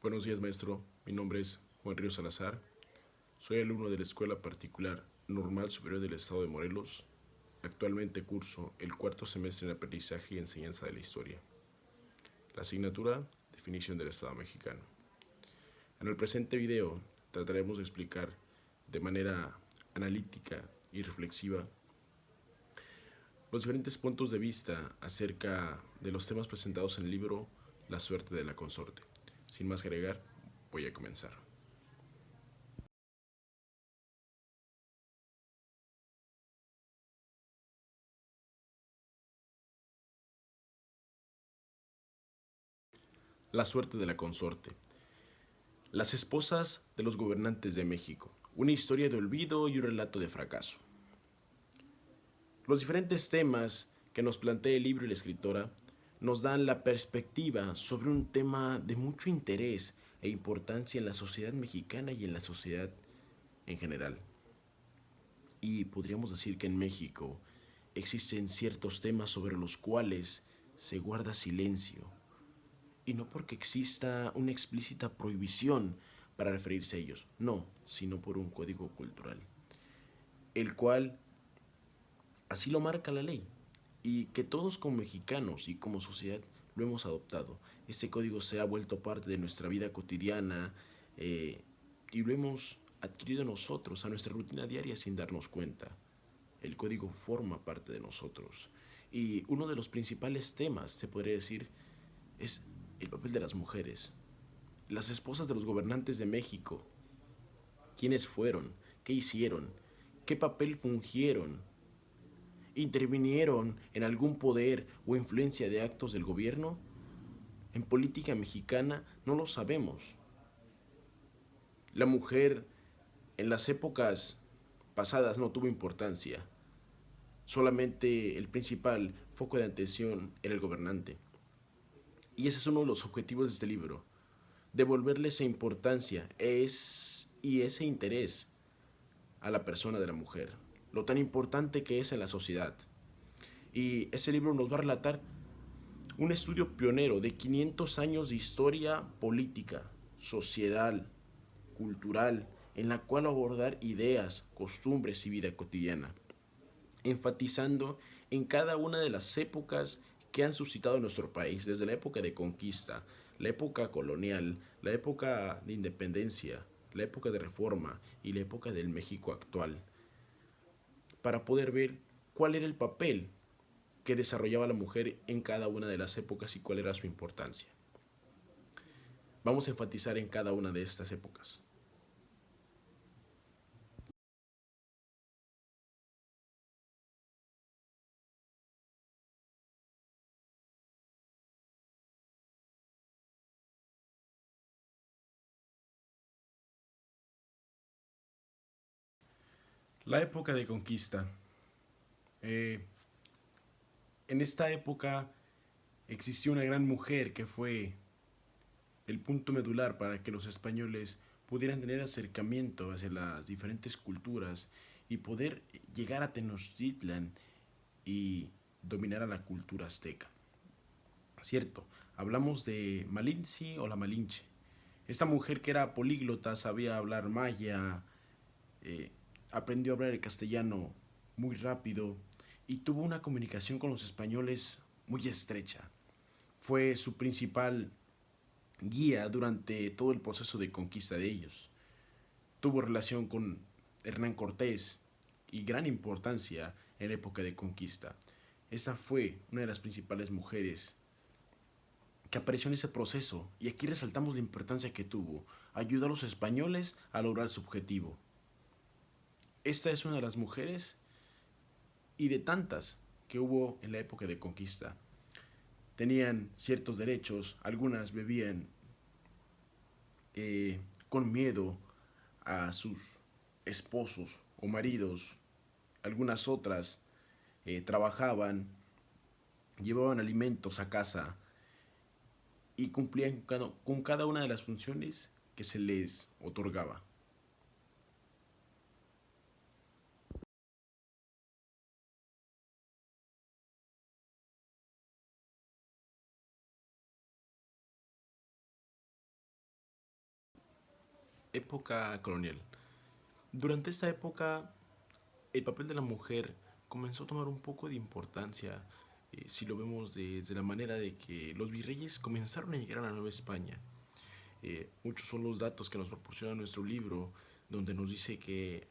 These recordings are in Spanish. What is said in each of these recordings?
Buenos días, maestro. Mi nombre es Juan Río Salazar. Soy alumno de la Escuela Particular Normal Superior del Estado de Morelos. Actualmente curso el cuarto semestre en Aprendizaje y Enseñanza de la Historia. La asignatura, Definición del Estado mexicano. En el presente video trataremos de explicar de manera analítica y reflexiva los diferentes puntos de vista acerca de los temas presentados en el libro La suerte de la consorte. Sin más que agregar, voy a comenzar. La suerte de la consorte. Las esposas de los gobernantes de México. Una historia de olvido y un relato de fracaso. Los diferentes temas que nos plantea el libro y la escritora nos dan la perspectiva sobre un tema de mucho interés e importancia en la sociedad mexicana y en la sociedad en general. Y podríamos decir que en México existen ciertos temas sobre los cuales se guarda silencio. Y no porque exista una explícita prohibición para referirse a ellos, no, sino por un código cultural, el cual así lo marca la ley y que todos como mexicanos y como sociedad lo hemos adoptado. Este código se ha vuelto parte de nuestra vida cotidiana y lo hemos adquirido nosotros a nuestra rutina diaria sin darnos cuenta. El código forma parte de nosotros y uno de los principales temas, se podría decir, es el papel de las mujeres. Las esposas de los gobernantes de México, quiénes fueron, qué hicieron, qué papel fungieron, intervinieron en algún poder o influencia de actos del gobierno. En política mexicana no lo sabemos. La mujer en las épocas pasadas no tuvo importancia. Solamente el principal foco de atención era el gobernante. Y ese es uno de los objetivos de este libro, devolverle esa importancia y ese interés a la persona de la mujer, lo tan importante que es en la sociedad. Y ese libro nos va a relatar un estudio pionero de 500 años de historia política, social, cultural, en la cual abordar ideas, costumbres y vida cotidiana, enfatizando en cada una de las épocas que han suscitado en nuestro país, desde la época de conquista, la época colonial, la época de independencia, la época de reforma y la época del México actual, para poder ver cuál era el papel que desarrollaba la mujer en cada una de las épocas y cuál era su importancia. Vamos a enfatizar en cada una de estas épocas. La época de conquista. Eh, en esta época existió una gran mujer que fue el punto medular para que los españoles pudieran tener acercamiento hacia las diferentes culturas y poder llegar a Tenochtitlan y dominar a la cultura azteca. Cierto, hablamos de Malinche o la Malinche. Esta mujer que era políglota, sabía hablar maya, eh, aprendió a hablar el castellano muy rápido y tuvo una comunicación con los españoles muy estrecha. Fue su principal guía durante todo el proceso de conquista de ellos. Tuvo relación con Hernán Cortés y gran importancia en la época de conquista. Esta fue una de las principales mujeres que apareció en ese proceso y aquí resaltamos la importancia que tuvo. Ayudó a los españoles a lograr su objetivo. Esta es una de las mujeres y de tantas que hubo en la época de conquista. Tenían ciertos derechos, algunas bebían con miedo a sus esposos o maridos, algunas otras trabajaban, llevaban alimentos a casa y cumplían con cada una de las funciones que se les otorgaba. Época colonial. Durante esta época, el papel de la mujer comenzó a tomar un poco de importancia, si lo vemos desde la manera de que los virreyes comenzaron a llegar a la Nueva España. Muchos son los datos que nos proporciona nuestro libro, donde nos dice que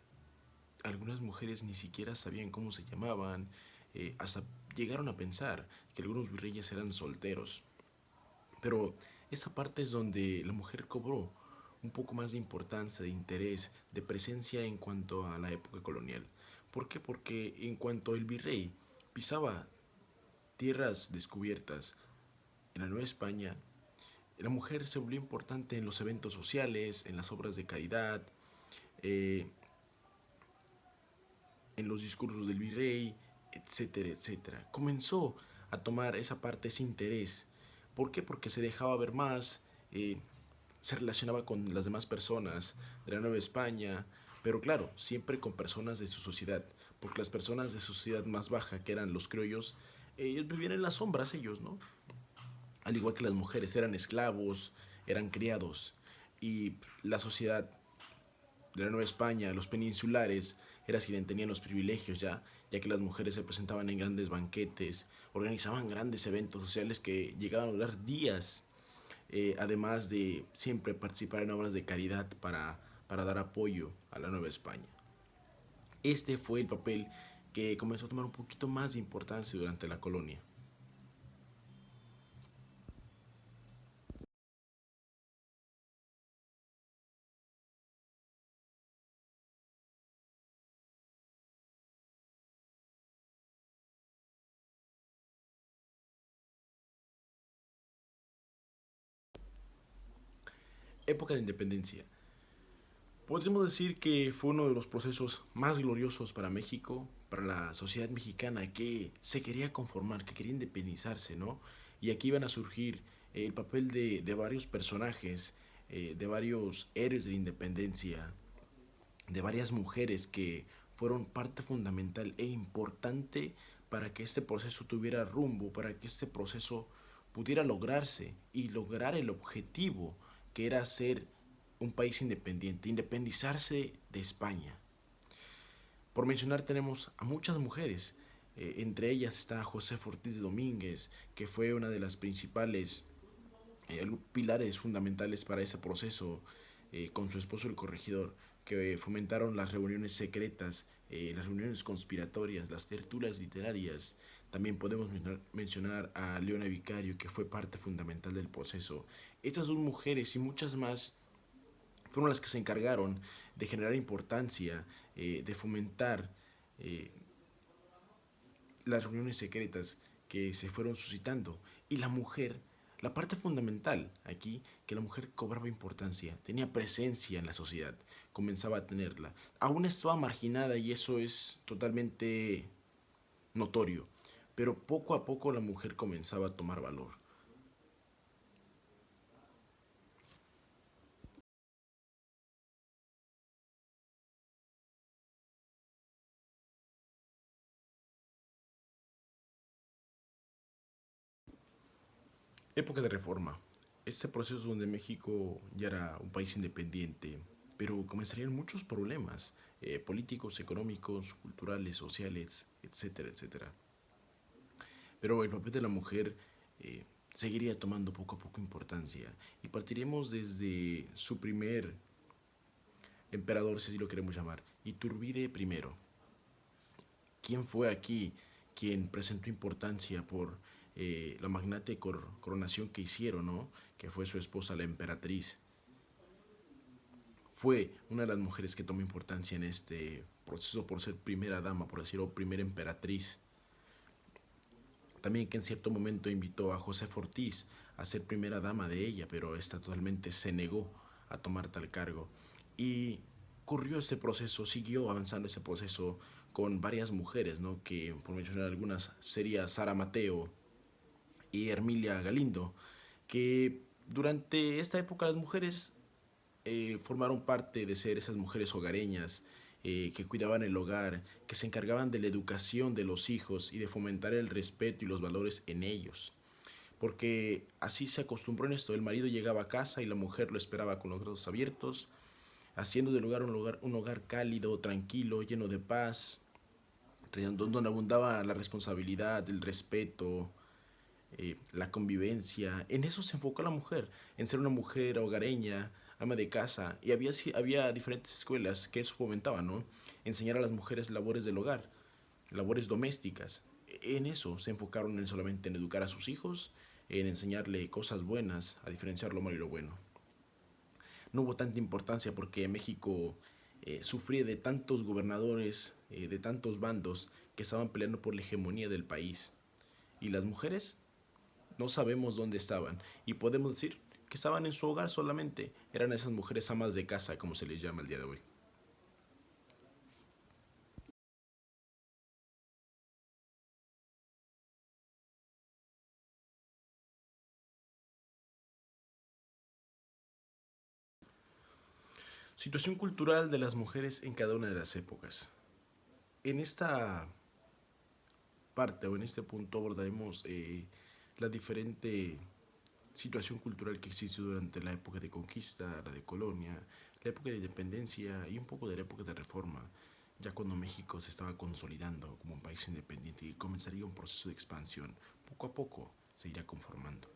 algunas mujeres ni siquiera sabían cómo se llamaban, hasta llegaron a pensar que algunos virreyes eran solteros. Pero esa parte es donde la mujer cobró un poco más de importancia, de interés, de presencia en cuanto a la época colonial. ¿Por qué? Porque en cuanto el virrey pisaba tierras descubiertas en la Nueva España, la mujer se volvió importante en los eventos sociales, en las obras de caridad, eh, en los discursos del virrey, etcétera, etcétera. Comenzó a tomar esa parte, ese interés. ¿Por qué? Porque se dejaba ver más, se relacionaba con las demás personas de la Nueva España, pero claro, siempre con personas de su sociedad, porque las personas de su sociedad más baja, que eran los criollos, ellos vivían en las sombras, ellos, ¿no? Al igual que las mujeres, eran esclavos, eran criados, y la sociedad de la Nueva España, los peninsulares, era quienes tenían los privilegios ya que las mujeres se presentaban en grandes banquetes, organizaban grandes eventos sociales que llegaban a durar días, además de siempre participar en obras de caridad para dar apoyo a la Nueva España. Este fue el papel que comenzó a tomar un poquito más de importancia durante la colonia. Época de independencia. Podríamos decir que fue uno de los procesos más gloriosos para México, para la sociedad mexicana que se quería conformar, que quería independizarse, ¿no? Y aquí iban a surgir el papel de varios personajes, de varios héroes de la independencia, de varias mujeres que fueron parte fundamental e importante para que este proceso tuviera rumbo, para que este proceso pudiera lograrse y lograr el objetivo que era ser un país independiente, independizarse de España. Por mencionar tenemos a muchas mujeres, entre ellas está José Ortiz de Domínguez, que fue una de las principales pilares fundamentales para ese proceso, con su esposo el corregidor, que fomentaron las reuniones secretas, las reuniones conspiratorias, las tertulias literarias. También podemos mencionar a Leona Vicario, que fue parte fundamental del proceso. Estas dos mujeres y muchas más fueron las que se encargaron de generar importancia, de fomentar eh, las reuniones secretas que se fueron suscitando. Y la mujer, la parte fundamental aquí, que la mujer cobraba importancia, tenía presencia en la sociedad, comenzaba a tenerla. Aún estaba marginada y eso es totalmente notorio, pero poco a poco la mujer comenzaba a tomar valor. Época de reforma. Este proceso donde México ya era un país independiente, pero comenzarían muchos problemas políticos, económicos, culturales, sociales, etcétera, etcétera. Pero el papel de la mujer seguiría tomando poco a poco importancia y partiremos desde su primer emperador, si así lo queremos llamar, Iturbide I. ¿Quién fue aquí quien presentó importancia por la magnate coronación que hicieron, ¿no? Que fue su esposa, la emperatriz? Fue una de las mujeres que tomó importancia en este proceso por ser primera dama, por decirlo, primera emperatriz. También que en cierto momento invitó a José Ortiz a ser primera dama de ella, pero esta totalmente se negó a tomar tal cargo. Y corrió este proceso, siguió avanzando ese proceso con varias mujeres, ¿no? Que por mencionar algunas sería Sara Mateo y Hermilia Galindo, que durante esta época las mujeres formaron parte de ser esas mujeres hogareñas que cuidaban el hogar, que se encargaban de la educación de los hijos y de fomentar el respeto y los valores en ellos. Porque así se acostumbró en esto, el marido llegaba a casa y la mujer lo esperaba con los brazos abiertos, haciendo del un hogar cálido, tranquilo, lleno de paz, donde abundaba la responsabilidad, el respeto, la convivencia. En eso se enfocó la mujer, en ser una mujer hogareña, ama de casa. Y había diferentes escuelas que eso fomentaban, ¿no? Enseñar a las mujeres labores del hogar, labores domésticas. En eso se enfocaron en solamente en educar a sus hijos, en enseñarle cosas buenas, a diferenciar lo malo y lo bueno. No hubo tanta importancia porque México sufría de tantos gobernadores, de tantos bandos que estaban peleando por la hegemonía del país. Y las mujeres no sabemos dónde estaban. Y podemos decir que estaban en su hogar solamente. Eran esas mujeres amas de casa, como se les llama el día de hoy. Situación cultural de las mujeres en cada una de las épocas. En esta parte o en este punto abordaremos la diferente situación cultural que existió durante la época de conquista, la de colonia, la época de independencia y un poco de la época de reforma, ya cuando México se estaba consolidando como un país independiente y comenzaría un proceso de expansión. Poco a poco se irá conformando.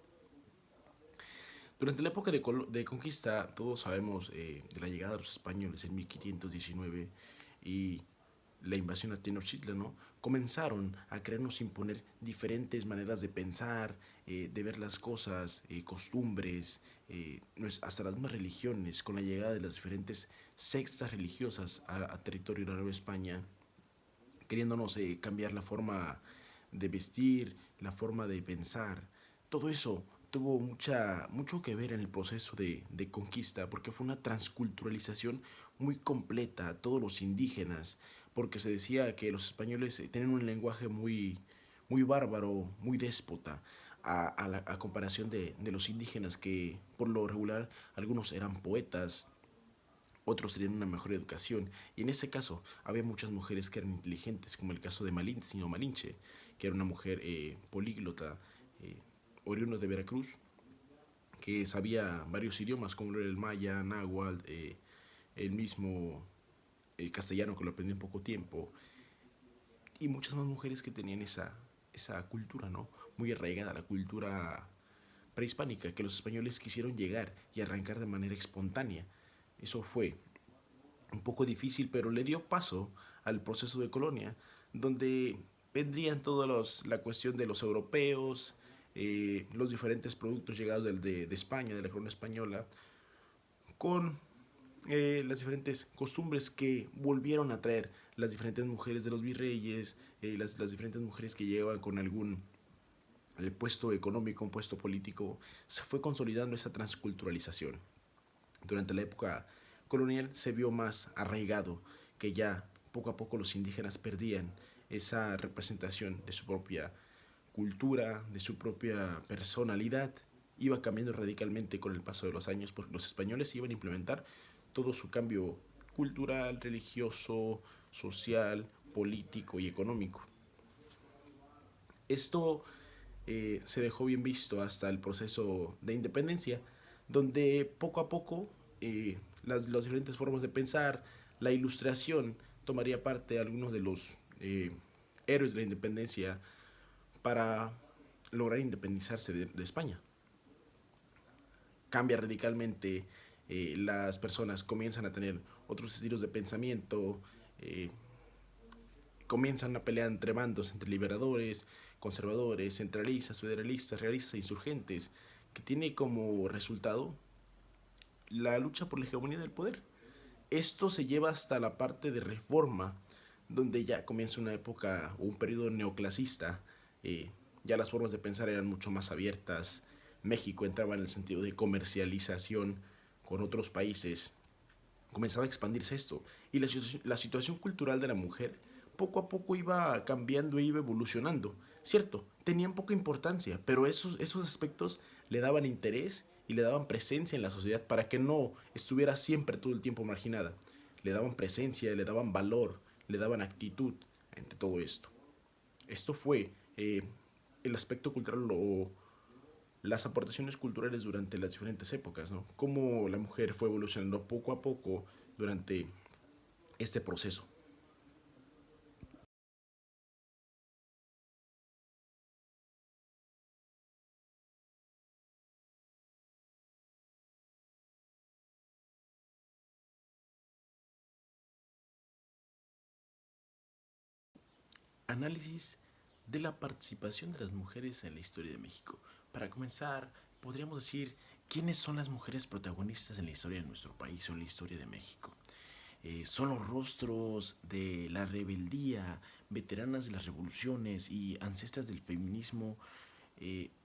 Durante la época de conquista, todos sabemos de la llegada de los españoles en 1519 y la invasión a Tenochtitlan, ¿no? Comenzaron a querernos imponer diferentes maneras de pensar, de ver las cosas, costumbres, hasta las mismas religiones, con la llegada de las diferentes sectas religiosas a territorio de la Nueva España, queriéndonos cambiar la forma de vestir, la forma de pensar. Todo eso tuvo mucho que ver en el proceso de conquista, porque fue una transculturalización muy completa a todos los indígenas, porque se decía que los españoles tenían un lenguaje muy bárbaro, muy déspota, a comparación de los indígenas, que por lo regular algunos eran poetas, otros tenían una mejor educación. Y en ese caso había muchas mujeres que eran inteligentes, como el caso de Malinche o Malinche, que era una mujer políglota, eh, oriundo de Veracruz, que sabía varios idiomas, como el maya, náhuatl, el mismo castellano, que lo aprendí en poco tiempo, y muchas más mujeres que tenían esa cultura, ¿no? Muy arraigada, la cultura prehispánica, que los españoles quisieron llegar y arrancar de manera espontánea. Eso fue un poco difícil, pero le dio paso al proceso de colonia, donde vendrían toda la cuestión de los europeos, los diferentes productos llegados de España, de la corona española, con las diferentes costumbres que volvieron a traer las diferentes mujeres de los virreyes, las diferentes mujeres que llegaban con algún puesto económico, un puesto político. Se fue consolidando esa transculturalización. Durante la época colonial se vio más arraigado, que ya poco a poco los indígenas perdían esa representación de su propia cultura, de su propia personalidad. Iba cambiando radicalmente con el paso de los años, porque los españoles iban a implementar todo su cambio cultural, religioso, social, político y económico. Esto se dejó bien visto hasta el proceso de independencia, donde poco a poco las diferentes formas de pensar, la ilustración tomaría parte de algunos de los héroes de la independencia para lograr independizarse de España. Cambia radicalmente, las personas comienzan a tener otros estilos de pensamiento, eh, comienzan a pelear entre bandos, entre liberadores, conservadores, centralistas, federalistas, realistas e insurgentes, que tiene como resultado la lucha por la hegemonía del poder. Esto se lleva hasta la parte de reforma, donde ya comienza una época o un periodo neoclasista. Ya las formas de pensar eran mucho más abiertas. México entraba en el sentido de comercialización con otros países. Comenzaba a expandirse esto. Y la situación cultural de la mujer poco a poco iba cambiando e iba evolucionando. Cierto, tenían poca importancia, pero esos aspectos le daban interés y le daban presencia en la sociedad para que no estuviera siempre todo el tiempo marginada. Le daban presencia, le daban valor, le daban actitud ante todo esto. Esto fue el aspecto cultural o las aportaciones culturales durante las diferentes épocas, ¿no? Cómo la mujer fue evolucionando poco a poco durante este proceso. Análisis de la participación de las mujeres en la historia de México. Para comenzar, podríamos decir quiénes son las mujeres protagonistas en la historia de nuestro país o en la historia de México. Son los rostros de la rebeldía, veteranas de las revoluciones y ancestras del feminismo,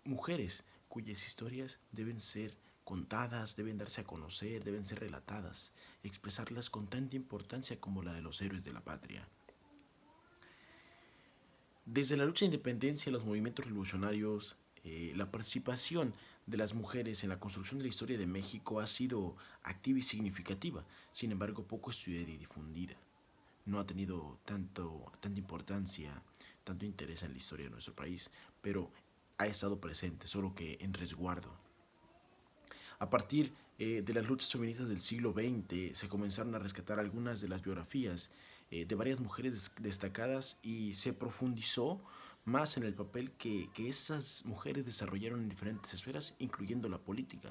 mujeres cuyas historias deben ser contadas, deben darse a conocer, deben ser relatadas, expresarlas con tanta importancia como la de los héroes de la patria. Desde la lucha de independencia, los movimientos revolucionarios, la participación de las mujeres en la construcción de la historia de México ha sido activa y significativa, sin embargo poco estudiada y difundida. No ha tenido tanta importancia, tanto interés en la historia de nuestro país, pero ha estado presente, solo que en resguardo. A partir de las luchas feministas del siglo XX se comenzaron a rescatar algunas de las biografías de varias mujeres destacadas y se profundizó más en el papel que esas mujeres desarrollaron en diferentes esferas, incluyendo la política.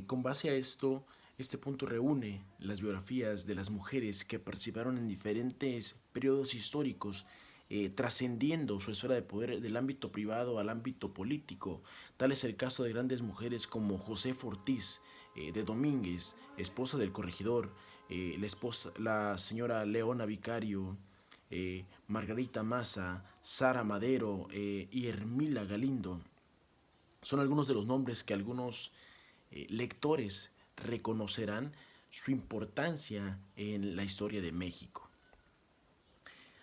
Con base a esto, este punto reúne las biografías de las mujeres que participaron en diferentes periodos históricos, trascendiendo su esfera de poder del ámbito privado al ámbito político. Tal es el caso de grandes mujeres como Josefa Ortiz de Domínguez, esposa del corregidor, la señora Leona Vicario, Margarita Maza, Sara Madero y Hermila Galindo. Son algunos de los nombres que algunos lectores reconocerán su importancia en la historia de México.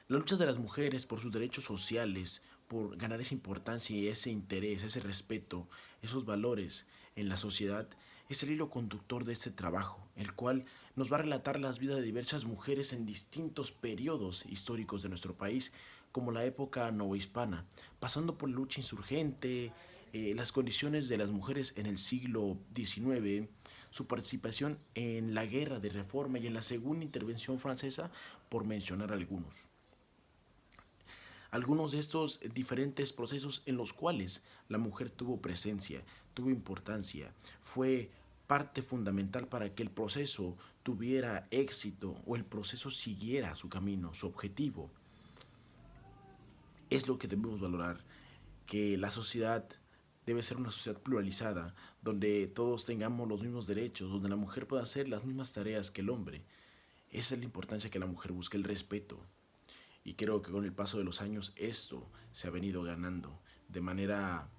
La lucha de las mujeres por sus derechos sociales, por ganar esa importancia y ese interés, ese respeto, esos valores en la sociedad, es el hilo conductor de este trabajo, el cual nos va a relatar las vidas de diversas mujeres en distintos periodos históricos de nuestro país, como la época novohispana, pasando por la lucha insurgente, las condiciones de las mujeres en el siglo XIX, su participación en la guerra de reforma y en la segunda intervención francesa, por mencionar algunos. Algunos de estos diferentes procesos en los cuales la mujer tuvo presencia, tuvo importancia, fue parte fundamental para que el proceso tuviera éxito o el proceso siguiera su camino, su objetivo. Es lo que debemos valorar, que la sociedad debe ser una sociedad pluralizada, donde todos tengamos los mismos derechos, donde la mujer pueda hacer las mismas tareas que el hombre. Esa es la importancia que la mujer busque, el respeto. Y creo que con el paso de los años esto se ha venido ganando de manera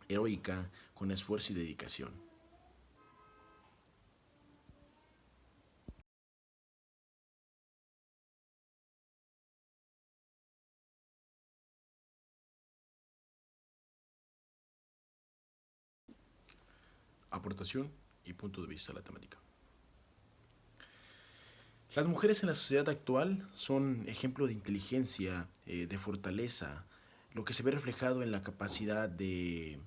heroica, con esfuerzo y dedicación. Aportación y punto de vista a la temática. Las mujeres en la sociedad actual son ejemplo de inteligencia, de fortaleza, lo que se ve reflejado en la capacidad de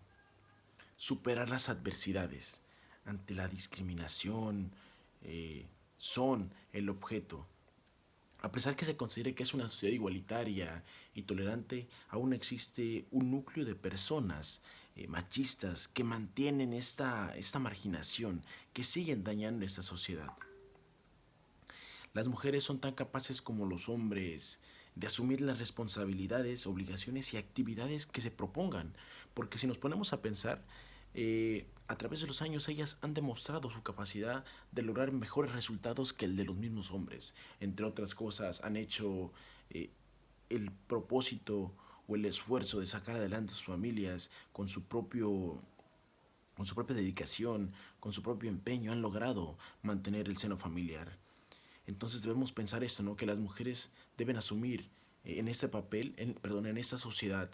superar las adversidades ante la discriminación, son el objeto. A pesar que se considere que es una sociedad igualitaria y tolerante, aún existe un núcleo de personas machistas que mantienen esta marginación, que siguen dañando esta sociedad. Las mujeres son tan capaces como los hombres de asumir las responsabilidades, obligaciones y actividades que se propongan, porque si nos ponemos a pensar, a través de los años ellas han demostrado su capacidad de lograr mejores resultados que el de los mismos hombres. Entre otras cosas, han hecho eh, el propósito o el esfuerzo de sacar adelante a sus familias con su propia dedicación, con su propio empeño, han logrado mantener el seno familiar. Entonces debemos pensar esto, ¿no? Que las mujeres deben asumir en este papel, en esta sociedad,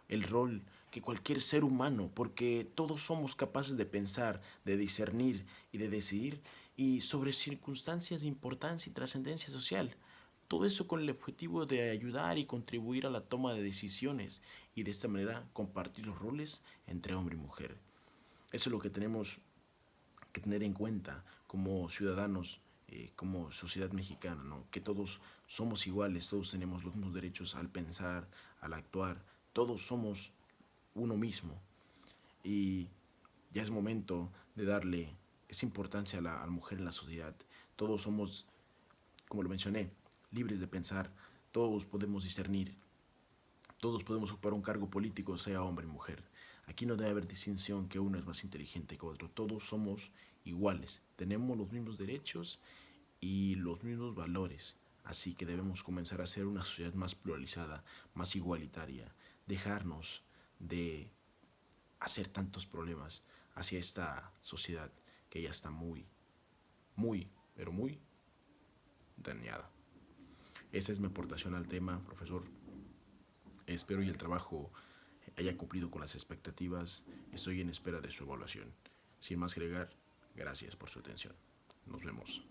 el rol que cualquier ser humano, porque todos somos capaces de pensar, de discernir y de decidir, y sobre circunstancias de importancia y trascendencia social. Todo eso con el objetivo de ayudar y contribuir a la toma de decisiones y de esta manera compartir los roles entre hombre y mujer. Eso es lo que tenemos que tener en cuenta como ciudadanos, como sociedad mexicana, ¿no? Que todos somos iguales, todos tenemos los mismos derechos al pensar, al actuar, todos somos uno mismo. Y ya es momento de darle esa importancia a la mujer en la sociedad. Todos somos, como lo mencioné, libres de pensar, todos podemos discernir, todos podemos ocupar un cargo político, sea hombre o mujer. Aquí no debe haber distinción que uno es más inteligente que otro. Todos somos iguales, tenemos los mismos derechos y los mismos valores. Así que debemos comenzar a ser una sociedad más pluralizada, más igualitaria, dejarnos de hacer tantos problemas hacia esta sociedad que ya está pero muy dañada. Esta es mi aportación al tema, profesor. Espero y el trabajo haya cumplido con las expectativas. Estoy en espera de su evaluación. Sin más agregar, gracias por su atención. Nos vemos.